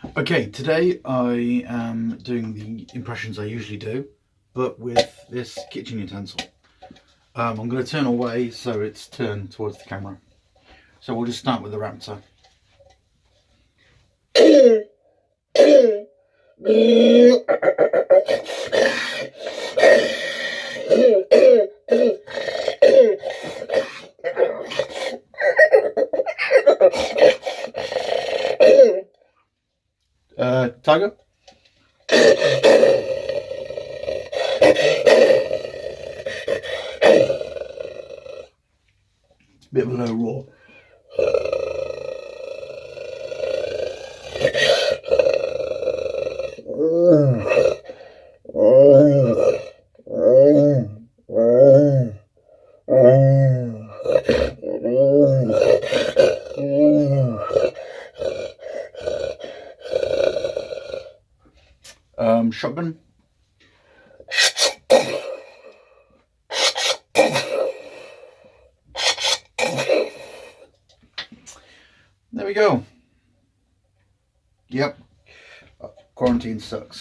Okay, today I am doing the impressions I usually do, but with this kitchen utensil. I'm going to turn away so it's turned towards the camera. So we'll just start with the Raptor. Tiger? Bit of a low roar. Shotgun. There we go. Yep. Quarantine sucks.